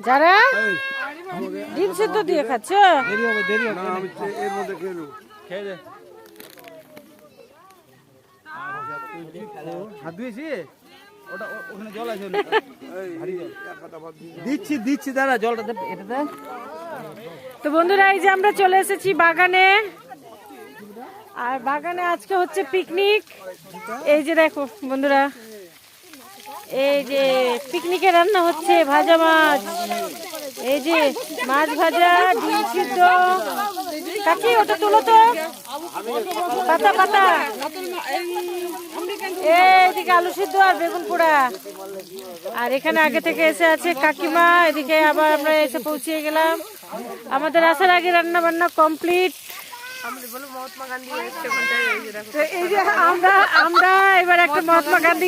যারা ডিম সিদ্ধ দিয়ে খাচ্ছ দিচ্ছি দাদা জলটা এটাতে। তো বন্ধুরা এই যে আমরা চলে এসেছি বাগানে, আর বাগানে আজকে হচ্ছে পিকনিক। এই যে দেখো বন্ধুরা, এই যে পিকনিকে রান্না হচ্ছে ভাজা মাছ, এই যে মাছ ভাজা, ডিম সিদ্ধ। কাকি ওটা তুলো তো, পাতা পাতা। এইদিকে আলু সিদ্ধ আর বেগুন পোড়া। আর এখানে আগে থেকে এসে আছে কাকিমা, এদিকে আবার আমরা এসে পৌঁছিয়ে গেলাম। আমাদের আসার আগে রান্না বান্না কমপ্লিট। এই যে আমরা এবার একটা মহাত্মা গান্ধী